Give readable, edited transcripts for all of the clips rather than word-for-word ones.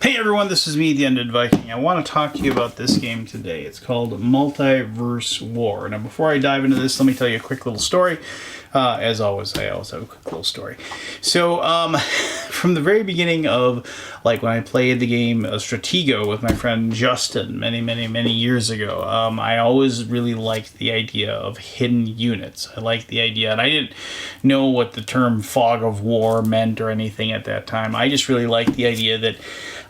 Hey everyone, this is me, the Undead Viking. I want to talk to you about this game today. It's called Multiverse War. Now, before I dive into this, let me tell you a quick little story. As always, I always have a quick little story. So, from the very beginning of, like, when I played the game Stratego with my friend Justin many years ago, I always really liked the idea of hidden units. I liked the idea, and I didn't know what the term fog of war meant or anything at that time. I just really liked the idea that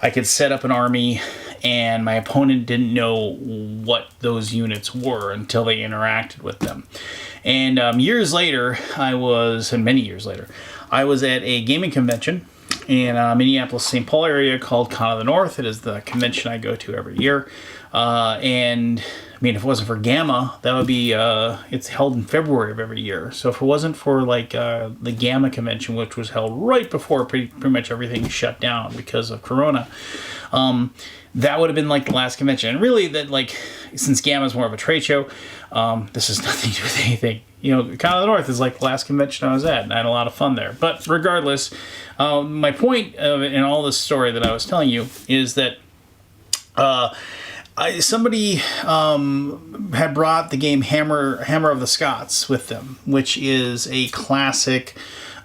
I could set up an army and my opponent didn't know what those units were until they interacted with them. And years later, many years later, I was at a gaming convention in Minneapolis, St. Paul area called Con of the North. It is the convention I go to every year. And I mean, if it wasn't for Gamma, that would be, it's held in February of every year. So if it wasn't for like the Gamma convention, which was held right before pretty much everything shut down because of Corona, that would have been like the last convention. And really, that, like, since Gamma is more of a trade show, this has nothing to do with anything. You know, Con of the North is like the last convention I was at, and I had a lot of fun there. But regardless, my point in all this story that I was telling you is that somebody had brought the game Hammer of the Scots with them, which is a classic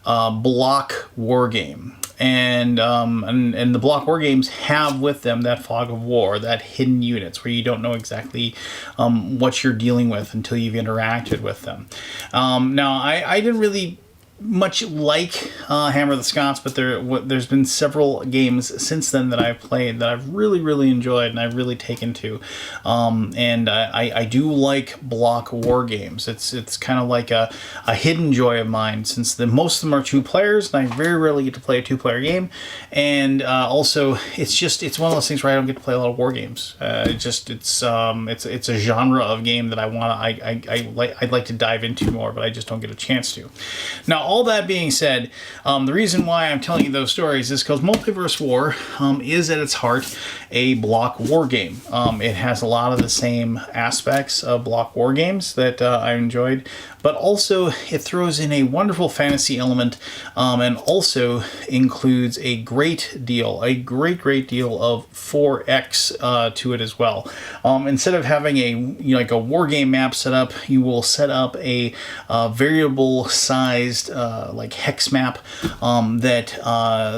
block war game. And the block war games have with them that fog of war, that hidden units where you don't know exactly what you're dealing with until you've interacted with them. Now, I didn't really much like Hammer of the Scots, but there's been several games since then that I've played that I've really enjoyed and I've really taken to, and I do like block war games. It's kind of like a hidden joy of mine, since most of them are 2 players and I very rarely get to play a 2-player game, and also it's one of those things where I don't get to play a lot of war games. It's a genre of game that I'd like to dive into more, but I just don't get a chance to. Now, all that being said, the reason why I'm telling you those stories is because Multiverse War is at its heart a block war game. It has a lot of the same aspects of block war games that I enjoyed, but also it throws in a wonderful fantasy element, and also includes a great deal of 4X to it as well. Instead of having like a war game map set up, you will set up a variable sized like hex map that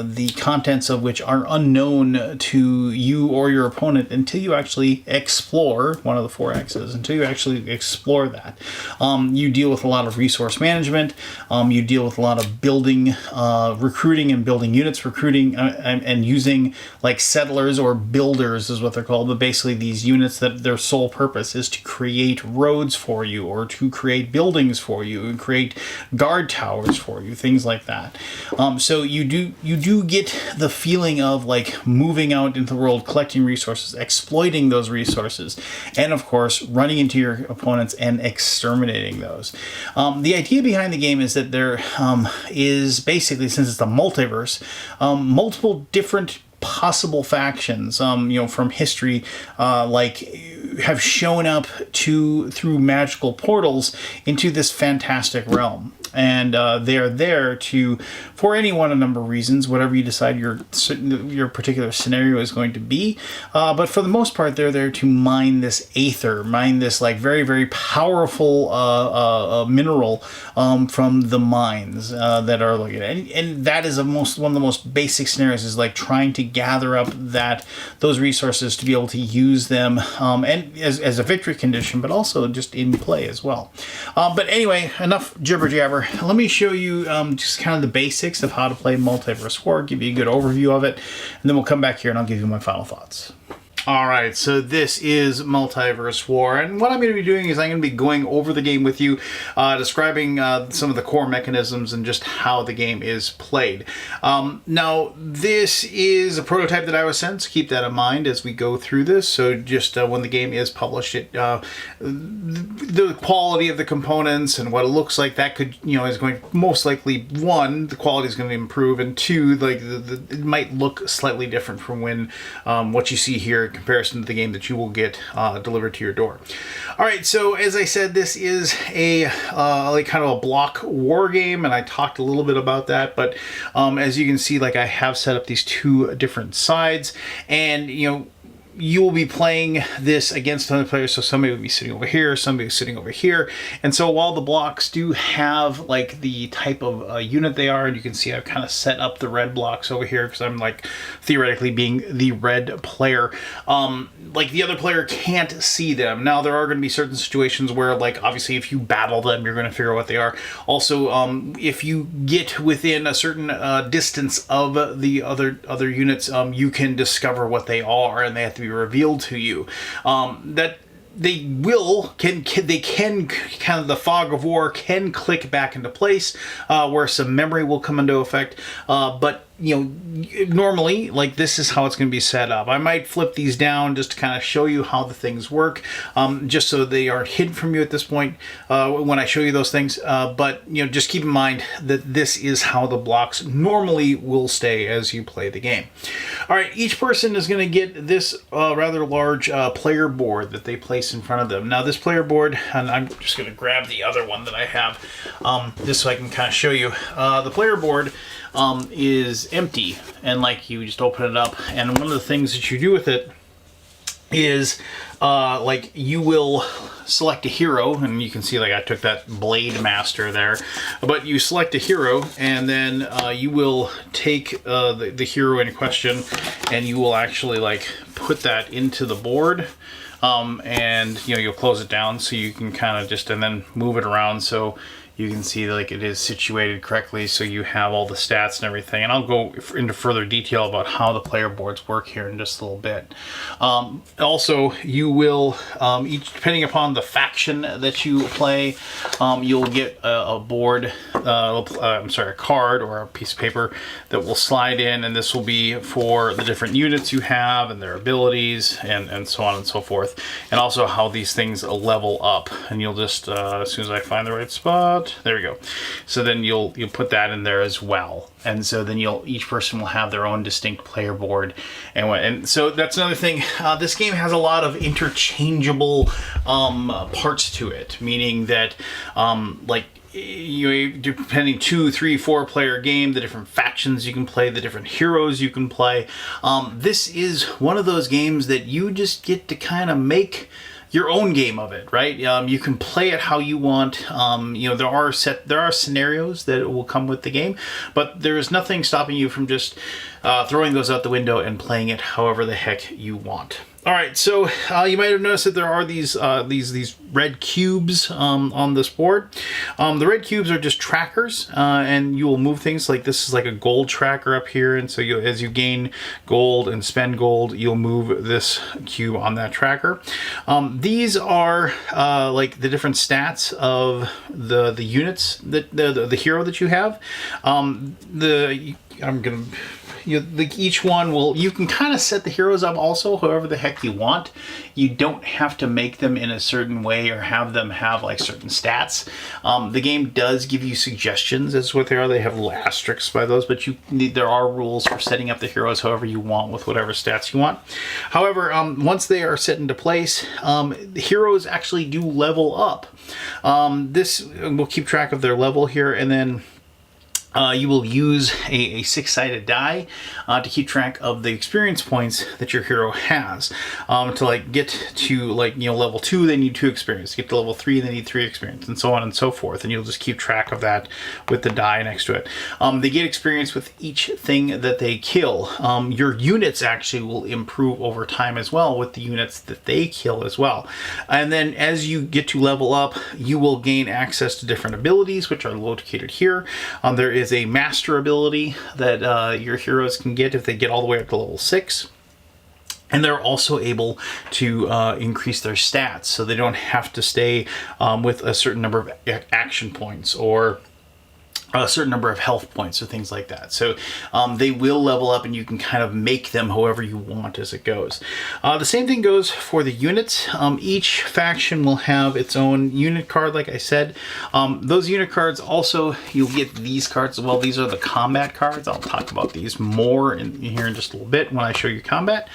the contents of which are unknown to you or your opponent until you actually explore one of the 4X's. Until you actually explore that, you deal with a lot of resource management. You deal with a lot of building, recruiting and building units, and using like settlers or builders is what they're called, but basically these units that their sole purpose is to create roads for you or to create buildings for you and create guard towers for you, things like that. So you do get the feeling of like moving out into the world, collecting resources, exploiting those resources, and of course running into your opponents and exterminating those. The idea behind the game is that there is basically, since it's a multiverse, multiple different possible factions, from history, like have shown up through magical portals into this fantastic realm. And they are there for a number of reasons, whatever you decide your particular scenario is going to be. But for the most part, they're there to mine this aether, mine this like very powerful mineral from the mines that are looking at. And that is one of the most basic scenarios, is like trying to gather up those resources to be able to use them, and as a victory condition, but also just in play as well. But anyway, enough jibber jabber. Let me show you just kind of the basics of how to play Multiverse War, give you a good overview of it, and then we'll come back here and I'll give you my final thoughts. Alright, so this is Multiverse War, and what I'm going to be doing is I'm going to be going over the game with you, describing some of the core mechanisms and just how the game is played. Now, this is a prototype that I was sent, so keep that in mind as we go through this. So just when the game is published, the quality of the components and what it looks like, that could, is going to most likely, 1, the quality is going to improve, and 2, like it might look slightly different from when what you see here comparison to the game that you will get delivered to your door. All right, so as I said, this is a like kind of a block war game, and I talked a little bit about that. But as you can see, like I have set up these two different sides, and you will be playing this against other players. So somebody will be sitting over here, somebody sitting over here. And so while the blocks do have like the type of unit they are, and you can see I've kind of set up the red blocks over here because I'm like theoretically being the red player. Like the other player can't see them. Now there are going to be certain situations where, like, obviously if you battle them, you're going to figure out what they are. Also, if you get within a certain distance of the other units, you can discover what they are, and they have to be revealed to you. That they can kind of, the fog of war can click back into place, where some memory will come into effect, but normally, like, this is how it's going to be set up. I might flip these down just to kind of show you how the things work, just so they are hidden from you at this point when I show you those things. But just keep in mind that this is how the blocks normally will stay as you play the game. All right, each person is going to get this rather large player board that they place in front of them. Now, this player board, and I'm just going to grab the other one that I have, just so I can kind of show you. The player board is empty, and like you just open it up, and one of the things that you do with it is like you will select a hero, and you can see like I took that Blade Master there, but you select a hero, and then you will take the hero in question, and you will actually like put that into the board, and you'll close it down so you can kind of just, and then move it around so you can see like it is situated correctly, so you have all the stats and everything. And I'll go into further detail about how the player boards work here in just a little bit. Also, you will, depending upon the faction that you play, you'll get a board, a card or a piece of paper that will slide in, and this will be for the different units you have and their abilities and so on and so forth. And also how these things level up. And you'll just, as soon as I find the right spot, there we go. So then you'll put that in there as well, and so then each person will have their own distinct player board, and so that's another thing. This game has a lot of interchangeable parts to it, meaning that like depending 2, 3, 4 player game, the different factions you can play, the different heroes you can play. This is one of those games that you just get to kind of make your own game of it, right? You can play it how you want. There are scenarios that will come with the game, but there is nothing stopping you from just throwing those out the window and playing it however the heck you want. All right, so you might have noticed that there are these red cubes on this board. The red cubes are just trackers, and you will move things. Like this is like a gold tracker up here, and so as you gain gold and spend gold, you'll move this cube on that tracker. These are like the different stats of the units that the hero that you have. Each one you can kind of set the heroes up also however the heck you want. You don't have to make them in a certain way or have them have like certain stats. The game does give you suggestions as to what they are. They have little asterisks by those, but there are rules for setting up the heroes however you want with whatever stats you want. However, once they are set into place, the heroes actually do level up. This will keep track of their level here, and then you will use a 6-sided die to keep track of the experience points that your hero has. To like get to level 2, they need 2 experience. To get to level 3, they need 3 experience, and so on and so forth. And you'll just keep track of that with the die next to it. They get experience with each thing that they kill. Your units actually will improve over time as well with the units that they kill as well. And then as you get to level up, you will gain access to different abilities, which are located here. There is a master ability that your heroes can get if they get all the way up to level 6. And they're also able to increase their stats, so they don't have to stay with a certain number of action points or a certain number of health points or things like that. So they will level up, and you can kind of make them however you want as it goes. The same thing goes for the units. Each faction will have its own unit card, like I said. Those unit cards also, you'll get these cards as well. These are the combat cards. I'll talk about these more here in just a little bit when I show you combat.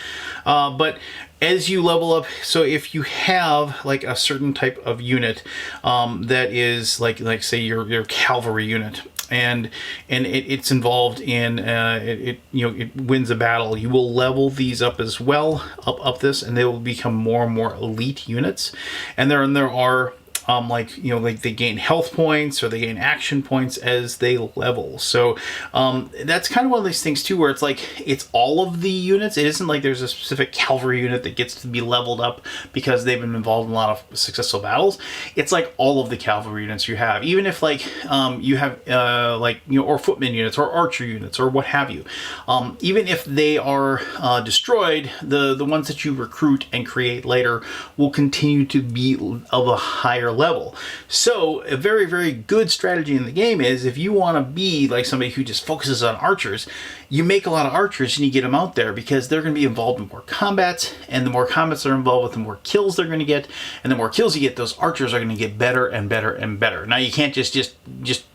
But as you level up, so if you have like a certain type of unit that is like say your cavalry unit, and it's involved in it wins a battle, you will level these up as well, up this, and they will become more and more elite units. And there are like they gain health points or they gain action points as they level. So that's kind of one of these things too, where it's like it's all of the units. It isn't like there's a specific cavalry unit that gets to be leveled up because they've been involved in a lot of successful battles. It's like all of the cavalry units you have, even if like you have or footman units or archer units or what have you. Even if they are destroyed, the ones that you recruit and create later will continue to be of a higher level. So a very, very good strategy in the game is, if you want to be like somebody who just focuses on archers, you make a lot of archers and you get them out there, because they're going to be involved in more combats, and the more combats they're involved with, the more kills they're going to get, and the more kills you get, those archers are going to get better and better and better. Now you can't just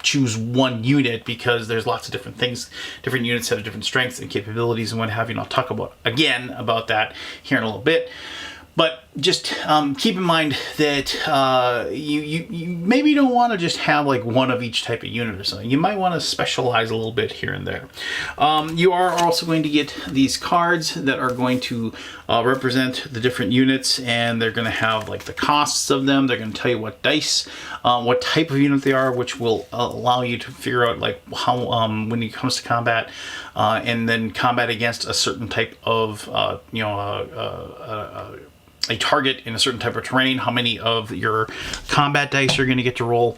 choose one unit, because there's lots of different things. Different units have different strengths and capabilities and what have you, and I'll talk about that here in a little bit. But just keep in mind that you maybe don't want to just have like one of each type of unit or something. You might want to specialize a little bit here and there. You are also going to get these cards that are going to represent the different units, and they're going to have like the costs of them. They're going to tell you what dice, what type of unit they are, which will allow you to figure out like how when it comes to combat, and then combat against a certain type of a target in a certain type of terrain, how many of your combat dice you're going to get to roll.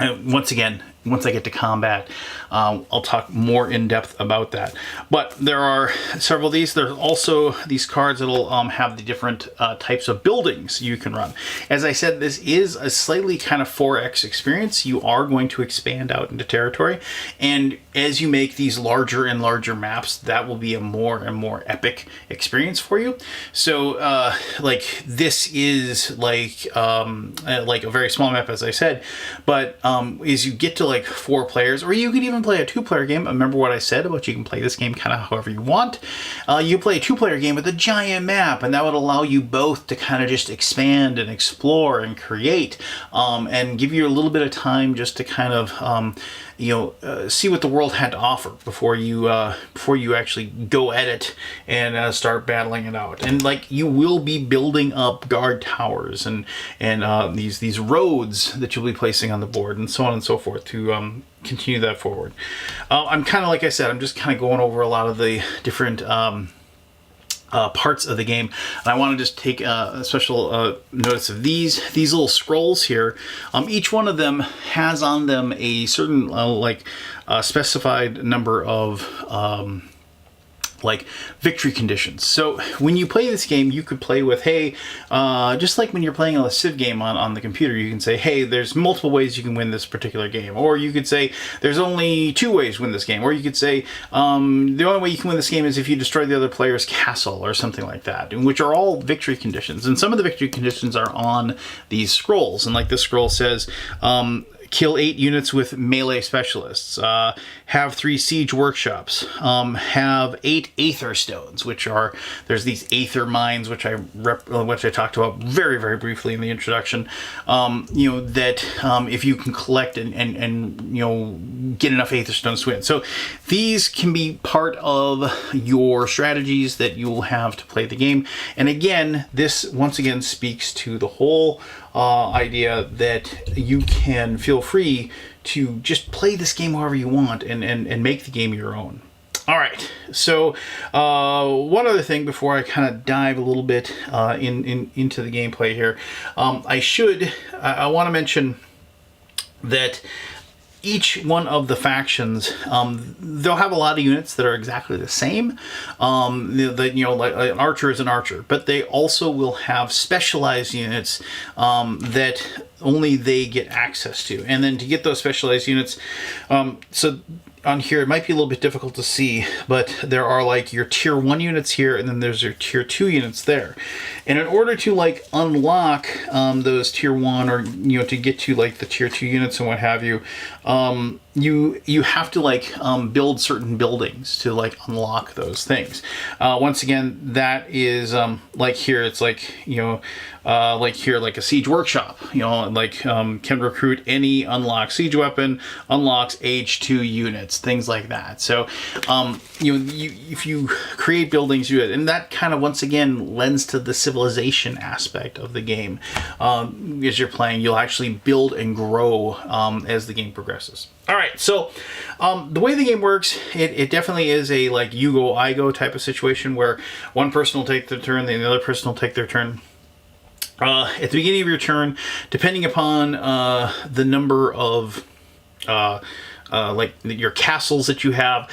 And once again, once I get to combat, I'll talk more in depth about that. But there are several of these. There's also these cards that'll have the different types of buildings you can run. As I said, this is a slightly kind of 4X experience. You are going to expand out into territory, and as you make these larger and larger maps, that will be a more and more epic experience for you. So like this is like a very small map, as I said, but as you get to like 4 players, or you could even play a 2-player game. Remember what I said about you can play this game kind of however you want. You play a 2-player game with a giant map, and that would allow you both to kind of just expand and explore and create, and give you a little bit of time just to kind of see what the world had to offer before you actually go at it and start battling it out. And like you will be building up guard towers and these roads that you'll be placing on the board, and so on and so forth, to continue that forward. I'm kind of, like I said, I'm just kind of going over a lot of the different parts of the game, and I want to just take a special notice of these little scrolls here. Each one of them has on them a certain specified number of like victory conditions. So when you play this game, you could play with, hey, just like when you're playing a Civ game on the computer, you can say, hey, there's multiple ways you can win this particular game. Or you could say, there's only 2 ways to win this game. Or you could say, the only way you can win this game is if you destroy the other player's castle, or something like that, which are all victory conditions. And some of the victory conditions are on these scrolls. And like this scroll says, kill 8 units with melee specialists, have 3 siege workshops, have 8 aether stones, which are, there's these aether mines, which I talked about very, very briefly in the introduction, that if you can collect and get enough aether stones to win. So these can be part of your strategies that you will have to play the game. And again, this once again speaks to the whole idea that you can feel free to just play this game however you want and make the game your own. All right, so one other thing before I kind of dive a little bit into the gameplay here, I want to mention that each one of the factions, they'll have a lot of units that are exactly the same. Like an archer is an archer, but they also will have specialized units that only they get access to. And then to get those specialized units, so on here, it might be a little bit difficult to see, but there are like your tier 1 units here, and then there's your tier 2 units there. And in order to like unlock those tier 1, or to get to like the tier 2 units and what have you, you have to like build certain buildings to like unlock those things. Once again, that is like here, it's like, like here, like a siege workshop, like can recruit any unlocked siege weapon, unlocks age 2 units, things like that. So if you create buildings, you do it, and that kind of once again lends to the civilization aspect of the game. As you're playing, you'll actually build and grow as the game progresses. All right, so the way the game works, it definitely is a like you go, I go type of situation where one person will take their turn, then the other person will take their turn. At the beginning of your turn, depending upon the number of like your castles that you have,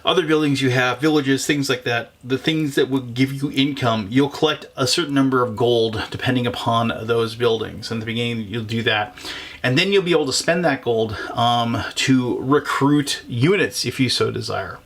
other buildings you have, villages, things like that, the things that will give you income, you'll collect a certain number of gold depending upon those buildings. In the beginning, you'll do that. And then you'll be able to spend that gold to recruit units if you so desire.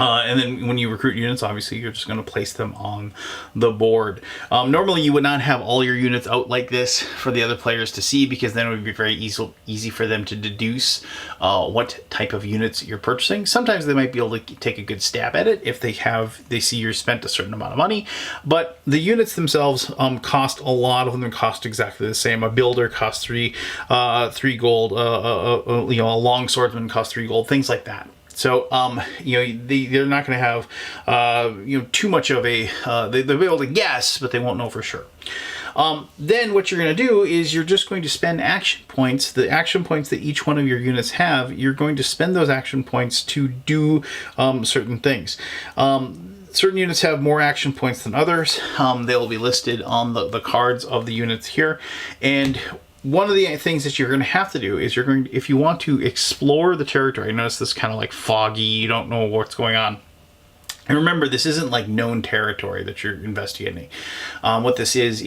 And then when you recruit units, obviously you're just going to place them on the board. Normally you would not have all your units out like this for the other players to see, because then it would be very easy for them to deduce what type of units you're purchasing. Sometimes they might be able to take a good stab at it if they see you're spent a certain amount of money. But the units themselves cost, a lot of them cost exactly the same. A builder costs three gold. A longswordman costs 3 gold. Things like that. So, they're not going to have, too much of a, they'll be able to guess, but they won't know for sure. Then what you're going to do is you're just going to spend action points, the action points that each one of your units have. You're going to spend those action points to do certain things. Certain units have more action points than others. They'll be listed on the cards of the units here. And one of the things that you're going to have to do is if you want to explore the territory, notice this kind of like foggy, you don't know what's going on. And remember, this isn't like known territory that you're investigating. What this is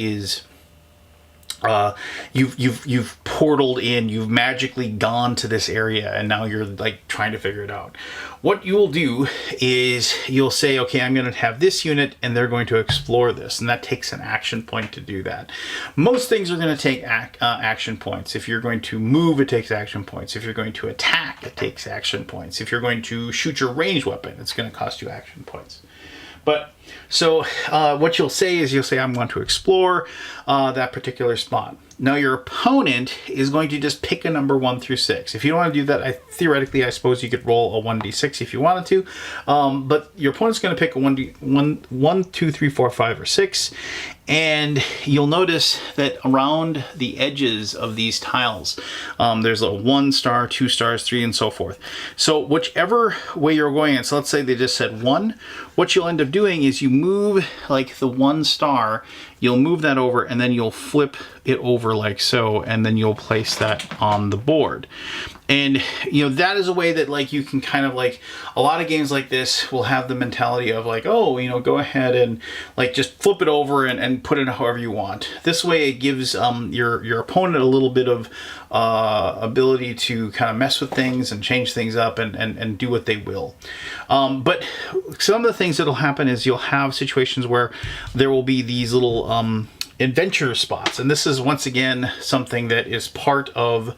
you've portaled in, you've magically gone to this area, and now you're like trying to figure it out. What you will do is you'll say, okay, I'm going to have this unit and they're going to explore this, and that takes an action point to do that. Most things are going to take action points. If you're going to move, it takes action points. If you're going to attack, it takes action points. If you're going to shoot your ranged weapon, it's going to cost you action points. But so what you'll say is I'm going to explore that particular spot. Now your opponent is going to just pick a number 1 through 6. If you don't want to do that, theoretically, I suppose you could roll a 1d6 if you wanted to. But your opponent's going to pick a 1, 2, 3, 4, 5, or 6. And you'll notice that around the edges of these tiles, there's a 1 star, 2 stars, 3, and so forth. So whichever way you're going in, so let's say they just said 1, what you'll end up doing is you move like the 1 star, you'll move that over, and then you'll flip it over like so, and then you'll place that on the board. And that is a way that like you can kind of like, a lot of games like this will have the mentality of like, oh, go ahead and like just flip it over and put it however you want. This way it gives your opponent a little bit of ability to kind of mess with things and change things up and do what they will. But some of the things that'll happen is you'll have situations where there will be these little adventure spots, and this is once again something that is part of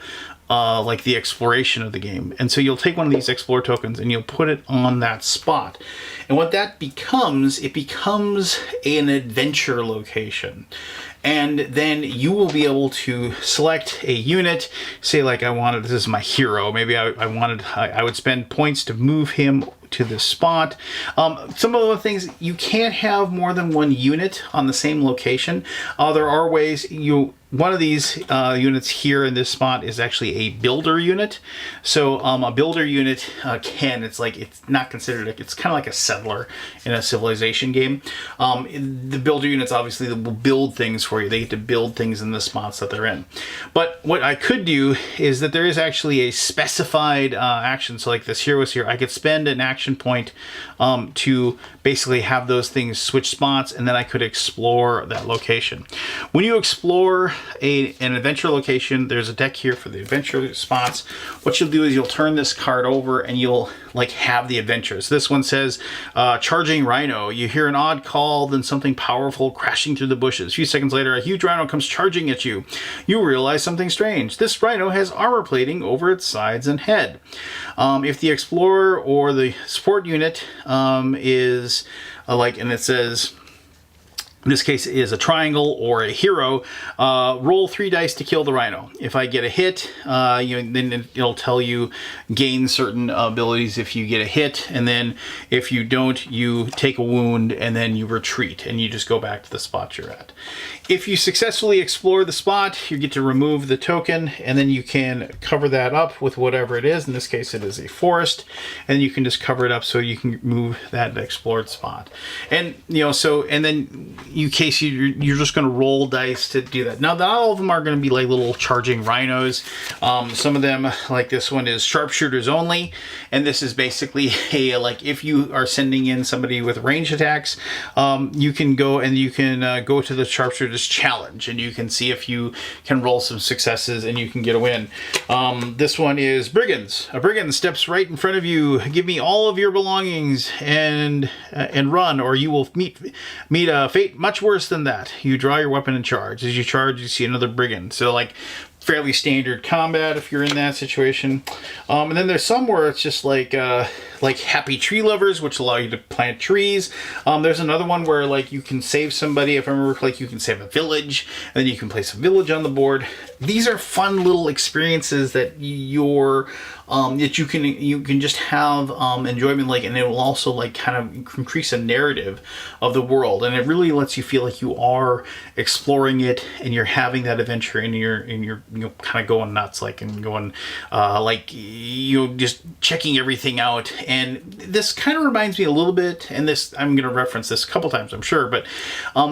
like the exploration of the game. And so you'll take one of these explore tokens and you'll put it on that spot. And what that becomes, it becomes an adventure location. And then you will be able to select a unit, say like this is my hero. Maybe I would spend points to move him to this spot. Some of the things, you can't have more than 1 unit on the same location. There are ways one of these units here in this spot is actually a builder unit. So a builder unit it's not considered, it's kind of like a settler in a civilization game. The builder units obviously will build things for you. They get to build things in the spots that they're in. But what I could do is that there is actually a specified action. So like this hero's here, I could spend an action point to basically have those things switch spots, and then I could explore that location. When you explore an adventure location, there's a deck here for the adventure spots. What you'll do is you'll turn this card over and you'll like have the adventures. This one says charging rhino. You hear an odd call, then something powerful crashing through the bushes. A few seconds later, later, a huge rhino comes charging at you. You realize something strange. This rhino has armor plating over its sides and head. If the explorer or the support unit is and it says, in this case, is a triangle or a hero, roll 3 dice to kill the rhino. If I get a hit, then it'll tell you gain certain abilities if you get a hit, and then if you don't, you take a wound, and then you retreat, and you just go back to the spot you're at. If you successfully explore the spot, you get to remove the token, and then you can cover that up with whatever it is. In this case, it is a forest, and you can just cover it up so you can move that explored spot. And then in case you're just going to roll dice to do that. Now, not all of them are going to be like little charging rhinos. Some of them, like this one, is sharpshooters only, and this is basically if you are sending in somebody with range attacks, you can go to the sharpshooters challenge, and you can see if you can roll some successes and you can get a win. This one is brigands. A brigand steps right in front of you. Give me all of your belongings and run, or you will meet a fate much worse than that. You draw your weapon and charge. As you charge, you see another brigand. So fairly standard combat if you're in that situation. And then there's some where it's just like happy tree lovers, which allow you to plant trees. There's another one where you can save somebody. If I remember, you can save a village, and then you can place a village on the board. These are fun little experiences that you can just have enjoyment, and it will also kind of increase a narrative of the world, and it really lets you feel like you are exploring it and you're having that adventure, and you're kind of going nuts, just checking everything out. And this kind of reminds me a little bit, and this I'm going to reference this a couple times, I'm sure, but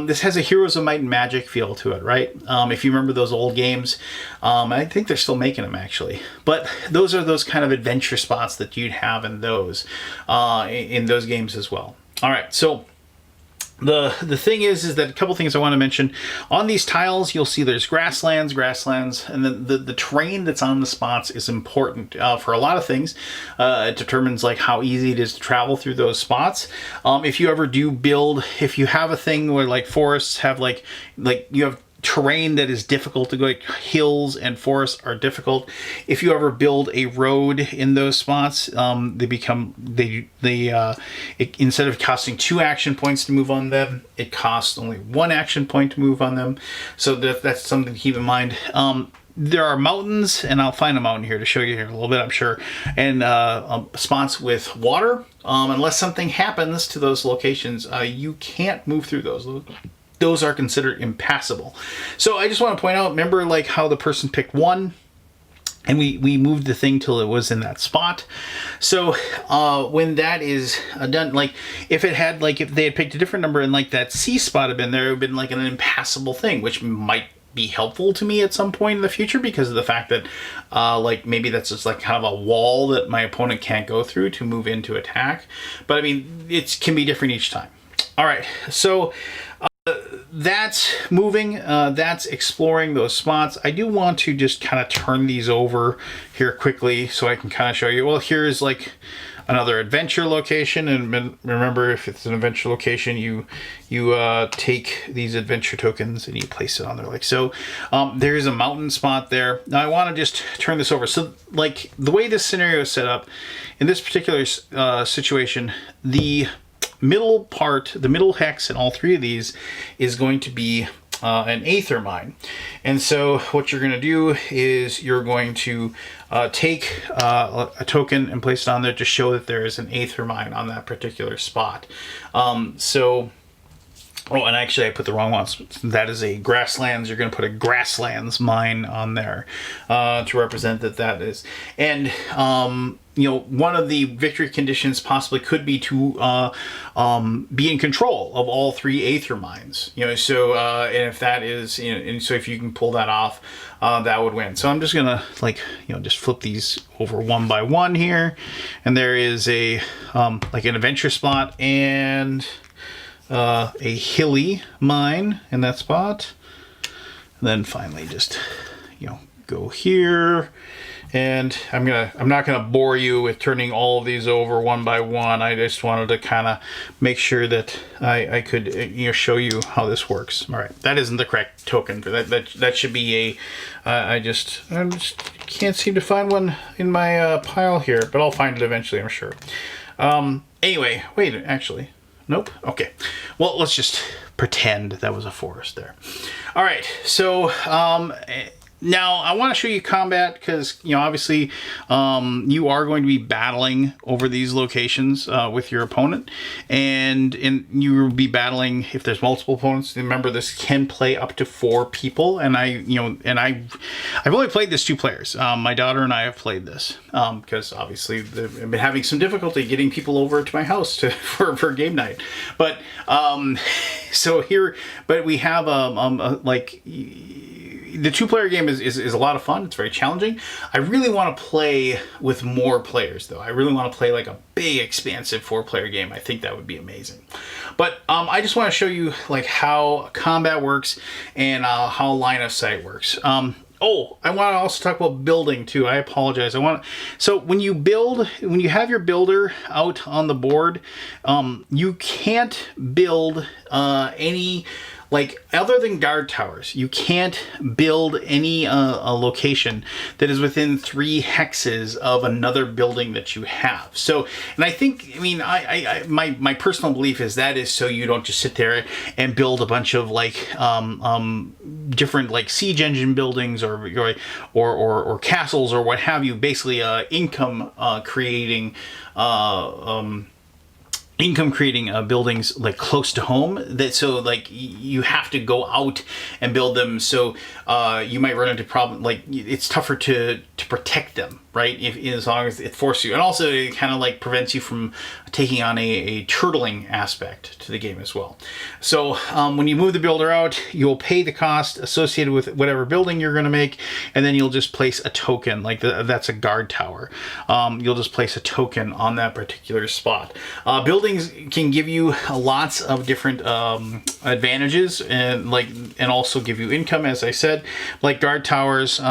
this has a Heroes of Might and Magic feel to it, right? If you remember those old games, I think they're still making them actually, but those are those kind of adventure spots that you'd have in those games as well. All right, so the thing is that a couple things I want to mention. On these tiles, you'll see there's grasslands, and then the terrain that's on the spots is important for a lot of things. It determines how easy it is to travel through those spots. If you ever do build, if you have a thing where forests have you have terrain that is difficult to go, hills and forests are difficult. If you ever build a road in those spots, instead of costing 2 action points to move on them, it costs only 1 action point to move on them. So that's something to keep in mind. There are mountains, and I'll find a mountain here to show you here in a little bit, I'm sure, and spots with water. Unless something happens to those locations, you can't move through those. Those are considered impassable. So I just want to point out, remember how the person picked 1, and we moved the thing till it was in that spot. So when that is done, if it had if they had picked a different number and that C spot had been there, it would have been an impassable thing, which might be helpful to me at some point in the future because of the fact that maybe that's just kind of a wall that my opponent can't go through to move into attack. But I mean, it can be different each time. All right, so that's moving, that's exploring those spots. I do want to just kind of turn these over here quickly so I can kind of show you. Well, here's another adventure location, and remember, if it's an adventure location, you take these adventure tokens and you place it on there like so. There's a mountain spot there. Now I want to just turn this over. So the way this scenario is set up, in this particular situation, the middle part, the middle hex in all 3 of these is going to be an aether mine. And so what you're going to do is you're going to take a token and place it on there to show that there is an aether mine on that particular spot. Oh, and actually I put the wrong ones. That is a grasslands. You're going to put a grasslands mine on there to represent that is. And one of the victory conditions possibly could be to be in control of all 3 aether mines. So and if that is, and so if you can pull that off, that would win. So I'm just gonna just flip these over one by one here, and there is a an adventure spot and a hilly mine in that spot. And then finally just go here And I'm not gonna bore you with turning all of these over one by one. I just wanted to kind of make sure that I could show you how this works. All right, that isn't the correct token. That should be a. I just can't seem to find one in my pile here, but I'll find it eventually, I'm sure. Anyway, wait, actually, nope. Okay, well, let's just pretend that was a forest there. All right, so now I want to show you combat because, obviously you are going to be battling over these locations with your opponent, and you will be battling if there's multiple opponents. Remember, this can play up to 4 people, and I've only played this 2 players. My daughter and I have played this because obviously I've been having some difficulty getting people over to my house for game night. But so here, but we have the 2-player game is a lot of fun. It's very challenging. I really want to play with more players, though. I really want to play like a big, expansive 4-player game. I think that would be amazing. But I just want to show you like how combat works and how line of sight works. Oh, I want to also talk about building too. I apologize. So when you have your builder out on the board, you can't build any. Like, other than guard towers, you can't build any a location that is within 3 hexes of another building that you have. So, and I think, my personal belief is that is so you don't just sit there and build a bunch of like different like siege engine buildings or castles or what have you. Basically, income creating buildings like close to home, that so like you have to go out and build them, so you might run into problem, like it's tougher to protect them, right, if as long as it forces you, and also it kind of like prevents you from taking on a turtling aspect to the game as well. So when you move the builder out, you'll pay the cost associated with whatever building you're going to make, and then you'll just place a token, like that's a guard tower. You'll just place a token on that particular spot. Buildings can give you lots of different advantages, and also give you income, as I said, like guard towers.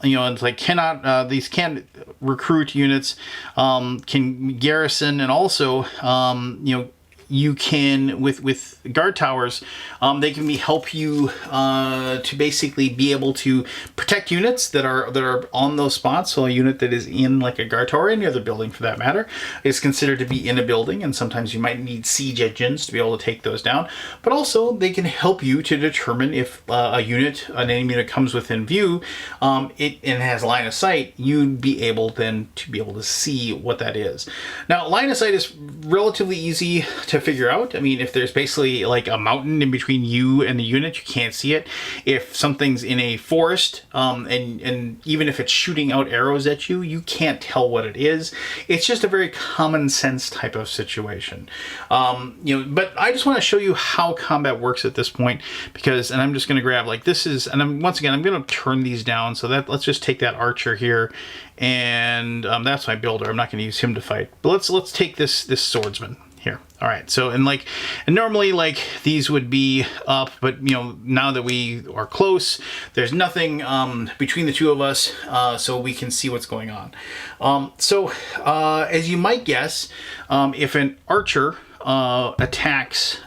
It's like these can't recruit units, can garrison, and also you can with guard towers, they can help you to basically be able to protect units that are on those spots. So a unit that is in like a guard tower, or any other building for that matter, is considered to be in a building, and sometimes you might need siege engines to be able to take those down. But also they can help you to determine if an enemy unit comes within view, and has line of sight, you'd be able then to be able to see what that is. Now, line of sight is relatively easy to figure out. I mean, if there's basically like a mountain in between you and the unit, you can't see it. If something's in a forest, and even if it's shooting out arrows at you, you can't tell what it is. It's just a very common sense type of situation. But I just want to show you how combat works at this point, and I'm just going to grab like this is, and once again, I'm going to turn these down so that let's just take that archer here, and that's my builder. I'm not going to use him to fight, but let's take this swordsman here. All right, so and normally like these would be up, but now that we are close, there's nothing between the two of us, so we can see what's going on. So as you might guess, if an archer attacks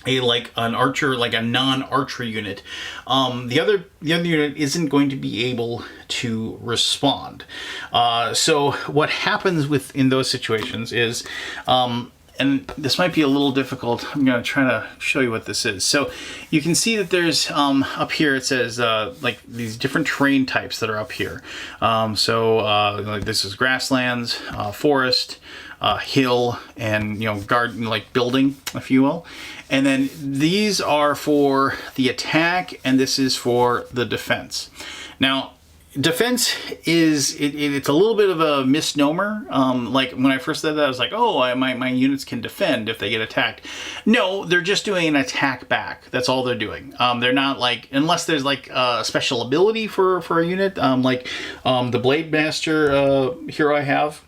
an archer, like a non-archer unit, the other unit isn't going to be able to respond. So what happens in those situations is, and this might be a little difficult. I'm going to try to show you what this is. So you can see that there's up here it says like these different terrain types that are up here. Like this is grasslands, forest, hill, and garden, like building, if you will. And then these are for the attack, and this is for the defense. Now, defense it's a little bit of a misnomer. Like when I first said that, I was like, oh, my units can defend if they get attacked. No, they're just doing an attack back. That's all they're doing. They're not like, unless there's like a special ability for a unit, like the Blade Master hero I have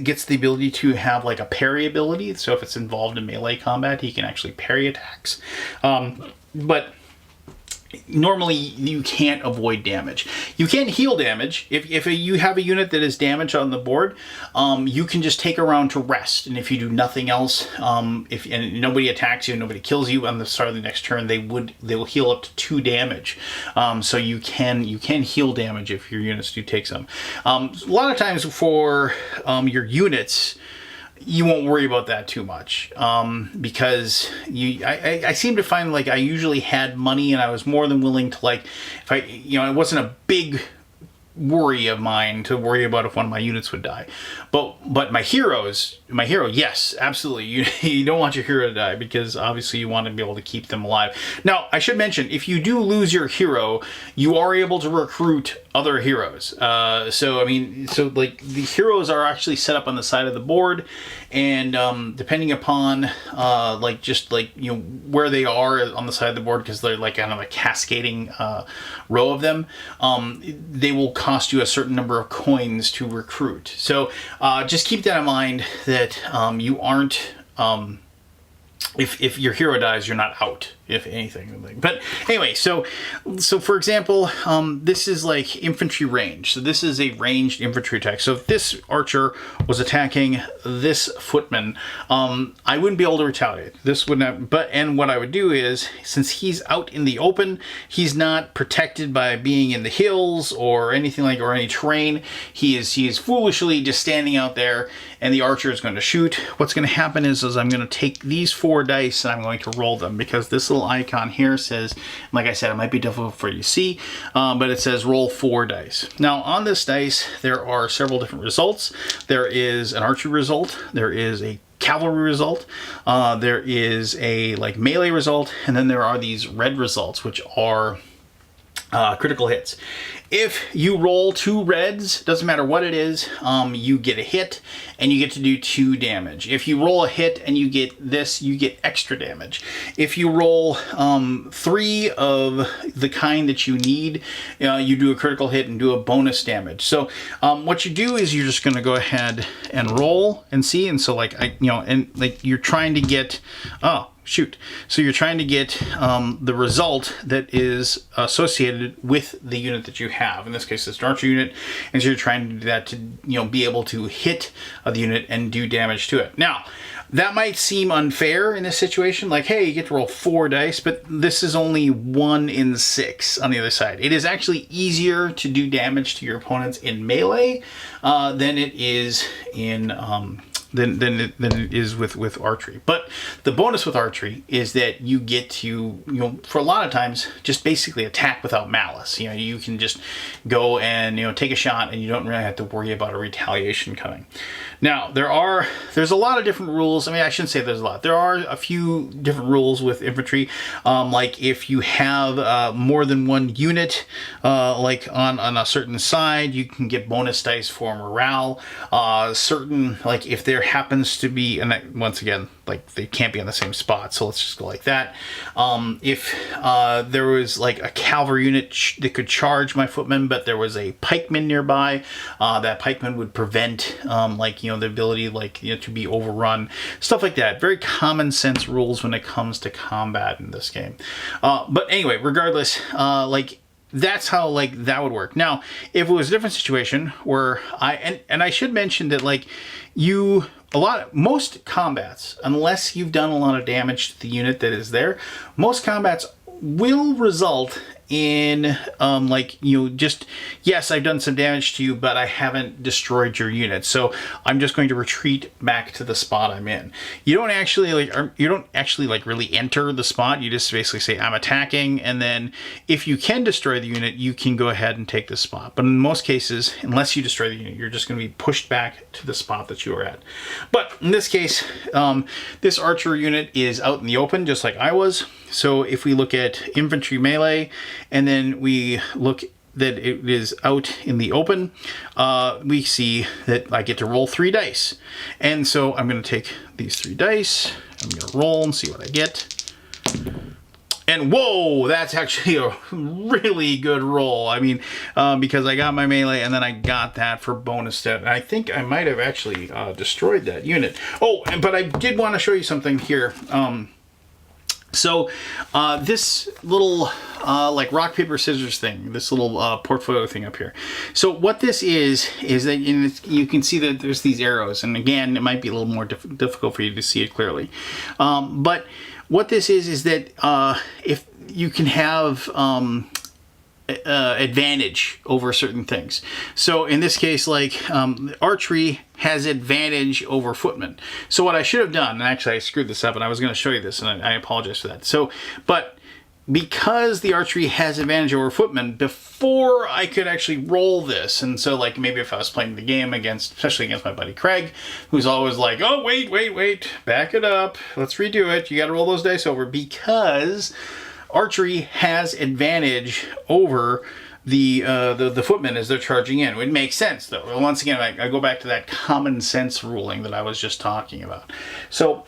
gets the ability to have like a parry ability. So if it's involved in melee combat, he can actually parry attacks. But normally you can't avoid damage. You can heal damage. If you have a unit that is damaged on the board, you can just take a round to rest. And if you do nothing else, if and nobody attacks you, nobody kills you on the start of the next turn, they will heal up to 2 damage. So you can heal damage if your units do take some. A lot of times for your units, you won't worry about that too much, because I seem to find like I usually had money and I was more than willing to, like, if it wasn't a big worry of mine to worry about if one of my units would die. But my hero, yes, absolutely. You don't want your hero to die, because obviously you want to be able to keep them alive. Now, I should mention, if you do lose your hero, you are able to recruit other heroes. So like the heroes are actually set up on the side of the board, and depending upon where they are on the side of the board, because they're like kind of a cascading row of them, they will cost you a certain number of coins to recruit. So just keep that in mind, that you aren't, if your hero dies, you're not out, if anything. But anyway, so for example, this is like infantry range. So this is a ranged infantry attack. So if this archer was attacking this footman, I wouldn't be able to retaliate. This would not. And what I would do is, since he's out in the open, he's not protected by being in the hills or anything or any terrain. He is foolishly just standing out there, and the archer is going to shoot. What's going to happen is I'm going to take these 4 dice and I'm going to roll them, because this little icon here says, like I said, it might be difficult for you to see, but it says roll 4 dice. Now on this dice, there are several different results. There is an archery result, there is a cavalry result, there is a melee result, and then there are these red results, which are critical hits. If you roll 2 reds, doesn't matter what it is, you get a hit and you get to do 2 damage. If you roll a hit and you get this, you get extra damage. If you roll 3 of the kind that you need, you do a critical hit and do a bonus damage. So what you do is you're just going to go ahead and roll and see. And so you're trying to get, so you're trying to get the result that is associated with the unit that you have. In this case, it's an archer unit, and so you're trying to do that to be able to hit the unit and do damage to it. Now, that might seem unfair in this situation, like, hey, you get to roll 4 dice, but this is only 1 in 6 on the other side. It is actually easier to do damage to your opponents in melee than it is in than it is with archery. But the bonus with archery is that you get to, for a lot of times, just basically attack without malice. You can just go and take a shot, and you don't really have to worry about a retaliation coming. Now, there's a lot of different rules. I mean, I shouldn't say there's a lot. There are a few different rules with infantry. Like if you have more than 1 unit, like on a certain side, you can get bonus dice for morale. If there happens to be, and once again, they can't be on the same spot, so let's just go like that. If there was a cavalry unit that could charge my footman, but there was a pikeman nearby, that pikeman would prevent the ability to be overrun, stuff like that. Very common sense rules when it comes to combat in this game. But anyway, regardless, that's how that would work. Now, if it was a different situation where I should mention that most combats, unless you've done a lot of damage to the unit that is there, most combats will result in yes, I've done some damage to you, but I haven't destroyed your unit, so I'm just going to retreat back to the spot I'm in. You don't actually really enter the spot. You just basically say I'm attacking, and then if you can destroy the unit, you can go ahead and take the spot. But in most cases, unless you destroy the unit, you're just going to be pushed back to the spot that you were at. But in this case, this archer unit is out in the open, just like I was. So if we look at infantry melee, and then we look that it is out in the open, we see that I get to roll 3 dice. And so I'm going to take these 3 dice, I'm going to roll and see what I get. And whoa, that's actually a really good roll. I mean, because I got my melee and then I got that for bonus stat. And I think I might have actually destroyed that unit. Oh, but I did want to show you something here. So this little like rock, paper, scissors thing, this little portfolio thing up here. So what this is that you can see that there's these arrows. And again, it might be a little more difficult for you to see it clearly. But what this is that if you can have advantage over certain things. So in this case, like archery has advantage over footmen. So what I should have done, and actually I screwed this up and I was going to show you this and I apologize for that. So, but because the archery has advantage over footmen, before I could actually roll this, and so like maybe if I was playing the game against, especially against my buddy Craig, who's always like, oh, wait, back it up, let's redo it, you got to roll those dice over, because archery has advantage over the footmen as they're charging in. It makes sense, though. Once again, I go back to that common sense ruling that I was just talking about. So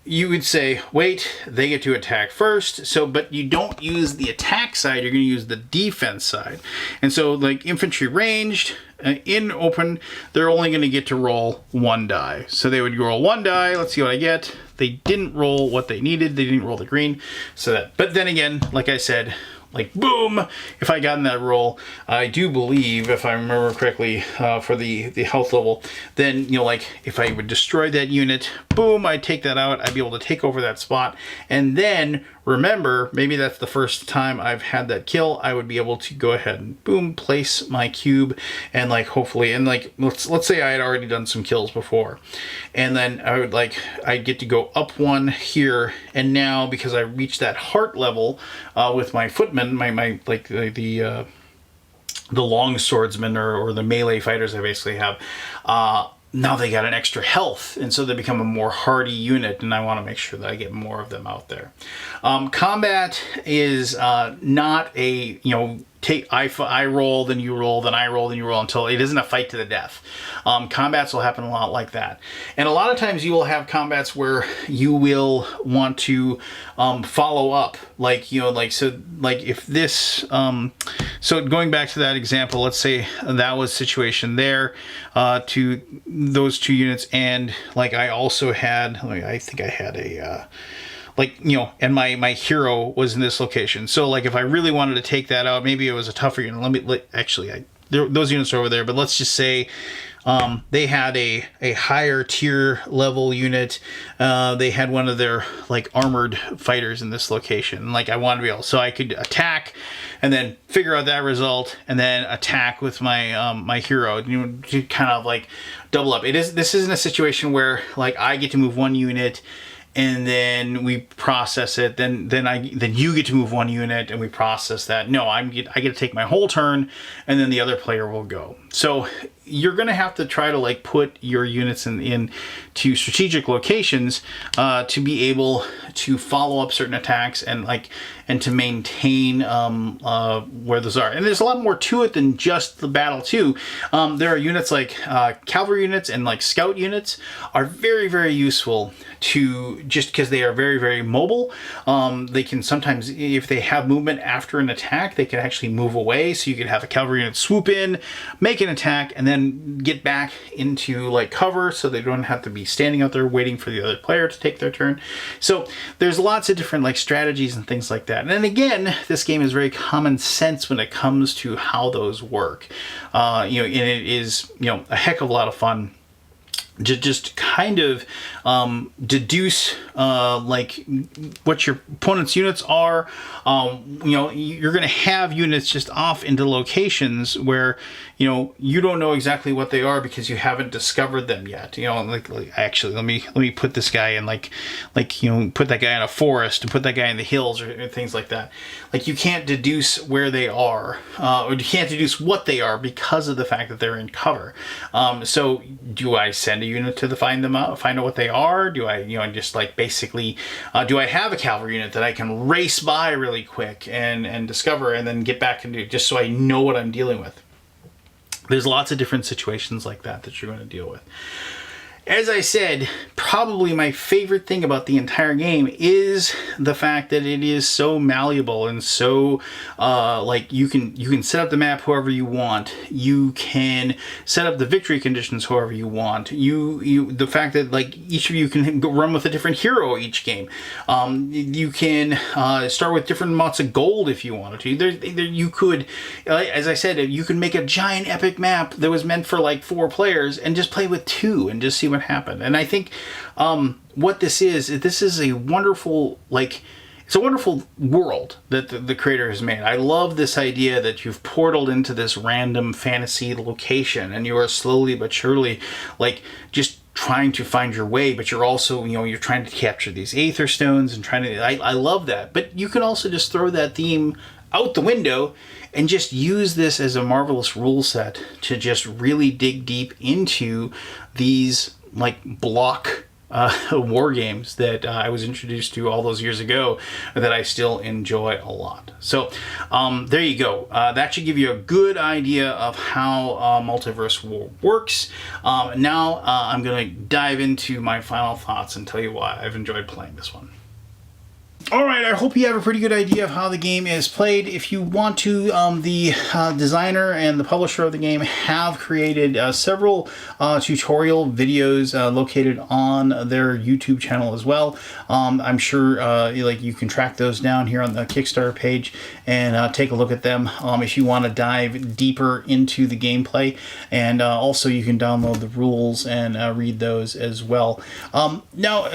you would say, wait, they get to attack first. So, but you don't use the attack side. You're going to use the defense side. And so, like infantry ranged in open, they're only going to get to roll one die. So they would roll one die. Let's see what I get. They didn't roll what they needed. They didn't roll the green. So that, but then again, like I said, like boom, if I got in that roll, I do believe, if I remember correctly, for the health level, then, you know, like if I would destroy that unit, boom, I'd take that out, I'd be able to take over that spot, and then remember, maybe that's the first time I've had that kill, I would be able to go ahead and boom, place my cube, and like hopefully, and like let's say I had already done some kills before, and then I'd get to go up one here, and now because I reached that heart level with my footmen, my like the long swordsmen or the melee fighters I basically have, now they got an extra health, and so they become a more hardy unit, and I want to make sure that I get more of them out there. Combat is not a, you know, I roll, then you roll, then I roll, then you roll, until it isn't a fight to the death. Combats will happen a lot like that. And a lot of times you will have combats where you will want to follow up. Like, you know, like, so like if this, so going back to that example, let's say that was situation there to those two units. And like I also had, I think I had a, like, you know, and my hero was in this location. So like if I really wanted to take that out, maybe it was a tougher unit. Actually, those units are over there, but let's just say they had a higher tier level unit. They had one of their like armored fighters in this location. Like I want to be able, so I could attack and then figure out that result and then attack with my my hero, you know, to kind of like double up. This isn't a situation where like I get to move one unit and then we process it. Then you get to move one unit and we process that. No, I get to take my whole turn, and then the other player will go. So you're going to have to try to like put your units in to strategic locations to be able to follow up certain attacks and to maintain where those are. And there's a lot more to it than just the battle too. There are units like cavalry units and like scout units are very, very useful to, just because they are very, very mobile. They can sometimes, if they have movement after an attack, they can actually move away. So you could have a cavalry unit swoop in, make an attack, and then get back into like cover, so they don't have to be standing out there waiting for the other player to take their turn. So there's lots of different like strategies and things like that. And then again, this game is very common sense when it comes to how those work. You know, and it is, you know, a heck of a lot of fun to just kind of deduce like what your opponent's units are. You know, you're going to have units just off into locations where, you know, you don't know exactly what they are because you haven't discovered them yet. You know, like actually, let me put this guy in like you know, put that guy in a forest and put that guy in the hills or things like that. Like you can't deduce where they are, or you can't deduce what they are because of the fact that they're in cover. So do I send a unit to find them out, find out what they are? Do I, you know, just like basically, do I have a cavalry unit that I can race by really quick and discover and then get back into, just so I know what I'm dealing with? There's lots of different situations like that you're going to deal with. As I said, probably my favorite thing about the entire game is the fact that it is so malleable and so like you can set up the map however you want. You can set up the victory conditions however you want. The fact that like each of you can run with a different hero each game. You can start with different amounts of gold if you wanted to. You could, as I said, you can make a giant epic map that was meant for like 4 players and just play with 2 and just see what happened. And I think what this is a wonderful, like, it's a wonderful world that the creator has made. I love this idea that you've portaled into this random fantasy location and you are slowly but surely like just trying to find your way, but you're also, you're trying to capture these Aether Stones and I love that. But you can also just throw that theme out the window and just use this as a marvelous rule set to just really dig deep into these like block war games that I was introduced to all those years ago that I still enjoy a lot. So there you go. That should give you a good idea of how Multiverse War works. Now I'm going to dive into my final thoughts and tell you why I've enjoyed playing this one. Alright, I hope you have a pretty good idea of how the game is played. If you want to, the designer and the publisher of the game have created several tutorial videos located on their YouTube channel as well. I'm sure like you can track those down here on the Kickstarter page and take a look at them if you want to dive deeper into the gameplay. And also you can download the rules and read those as well. Now,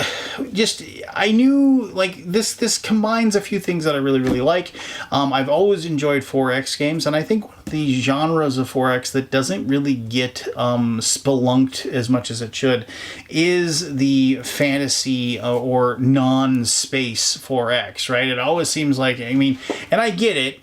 I knew like this combines a few things that I really, really like. I've always enjoyed 4X games, and I think one of the genres of 4X that doesn't really get spelunked as much as it should is the fantasy or non-space 4X, right? It always seems like, I mean, and I get it,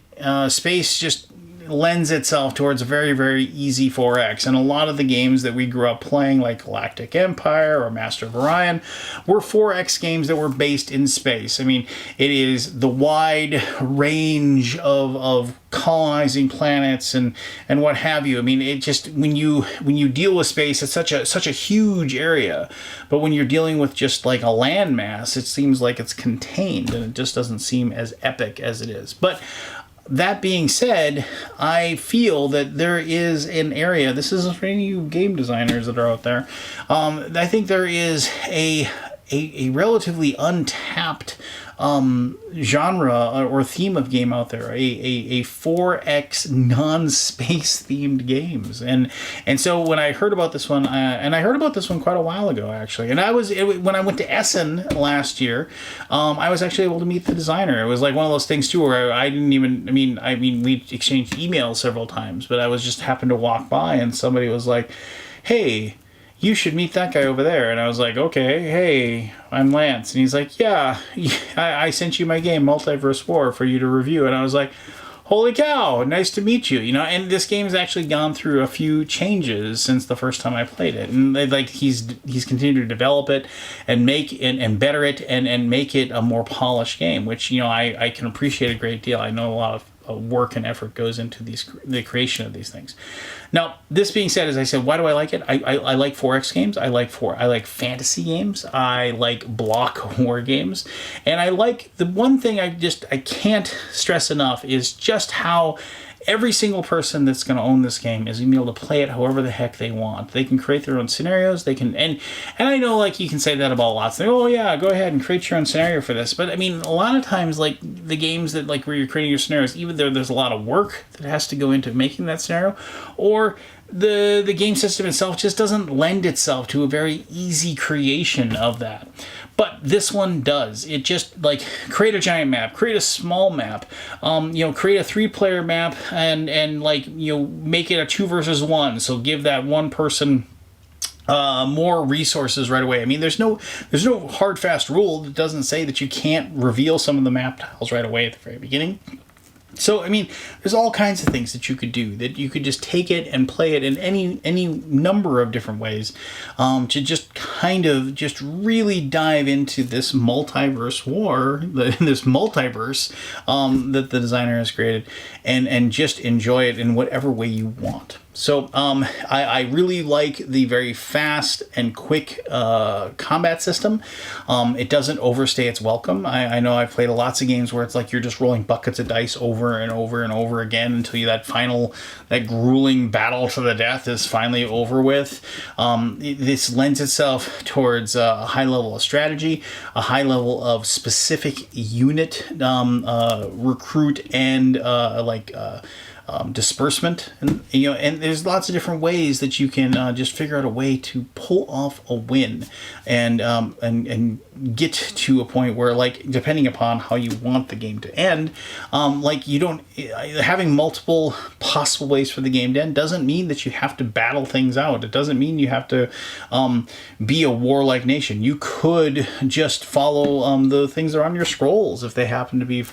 space just lends itself towards a very, very easy 4X. And a lot of the games that we grew up playing, like Galactic Empire or Master of Orion, were 4X games that were based in space. I mean, it is the wide range of colonizing planets and what have you. I mean, it just, when you deal with space, it's such a huge area. But when you're dealing with just like a landmass, it seems like it's contained and it just doesn't seem as epic as it is. But that being said, I feel that there is an area, this is for any of you game designers that are out there, I think there is a relatively untapped genre or theme of game out there, a 4X non-space themed games. And so when I heard about this one, and I heard about this one quite a while ago actually, and when I went to Essen last year, I was actually able to meet the designer. It was like one of those things too where I didn't even, I mean we exchanged emails several times, but I was just happened to walk by and somebody was like, hey, you should meet that guy over there. And I was like, okay, hey, I'm Lance. And he's like, yeah, I sent you my game, Multiverse War, for you to review. And I was like, holy cow, nice to meet you. And this game's actually gone through a few changes since the first time I played it. And like he's continued to develop it and make it and better it and make it a more polished game, which, I can appreciate a great deal. I know a lot of work and effort goes into the creation of these things. Now, this being said, as I said, why do I like it? I like 4X games. I like fantasy games. I like block war games. And I like the one thing I can't stress enough is just how every single person that's going to own this game is going to be able to play it however the heck they want. They can create their own scenarios. They can, and I know like you can say that about lots. Oh yeah, go ahead and create your own scenario for this. But I mean, a lot of times like the games that like where you're creating your scenarios, even though there's a lot of work that has to go into making that scenario, or the game system itself just doesn't lend itself to a very easy creation of that. But this one does. It just like create a giant map, create a small map, create a 3-player map and like, make it a 2 versus 1. So give that one person more resources right away. I mean, there's no hard fast rule that doesn't say that you can't reveal some of the map tiles right away at the very beginning. So, I mean, there's all kinds of things that you could do, that you could just take it and play it in any number of different ways to just kind of just really dive into this multiverse war, this multiverse that the designer has created, and just enjoy it in whatever way you want. So I really like the very fast and quick combat system. It doesn't overstay its welcome. I know I've played lots of games where it's like you're just rolling buckets of dice over and over and over again until that grueling battle to the death is finally over with. This lends itself towards a high level of strategy, a high level of specific unit recruit and disbursement, and there's lots of different ways that you can just figure out a way to pull off a win, and get to a point where, like, depending upon how you want the game to end, you don't having multiple possible ways for the game to end doesn't mean that you have to battle things out. It doesn't mean you have to be a warlike nation. You could just follow the things that are on your scrolls if they happen to be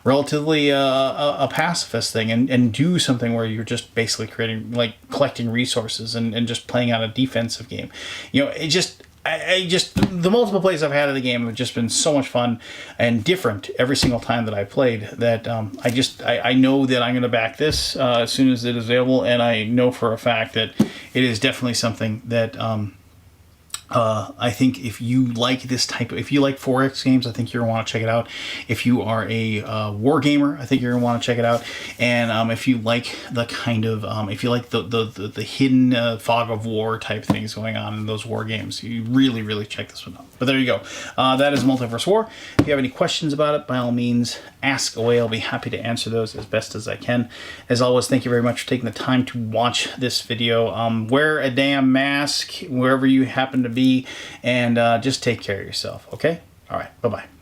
relatively a pacifist thing, and do something where you're just basically collecting resources and just playing out a defensive game. The multiple plays I've had of the game have just been so much fun and different every single time that I played that I know that I'm going to back this as soon as it is available, and I know for a fact that it is definitely something that I think if you like if you like 4X games, I think you're going to want to check it out. If you are a war gamer, I think you're going to want to check it out. And if you like the kind of, if you like the hidden fog of war type things going on in those war games, you really, really check this one out. But there you go. That is Multiverse War. If you have any questions about it, by all means, ask away. I'll be happy to answer those as best as I can. As always, thank you very much for taking the time to watch this video. Wear a damn mask wherever you happen to be, and just take care of yourself, okay? All right, bye-bye.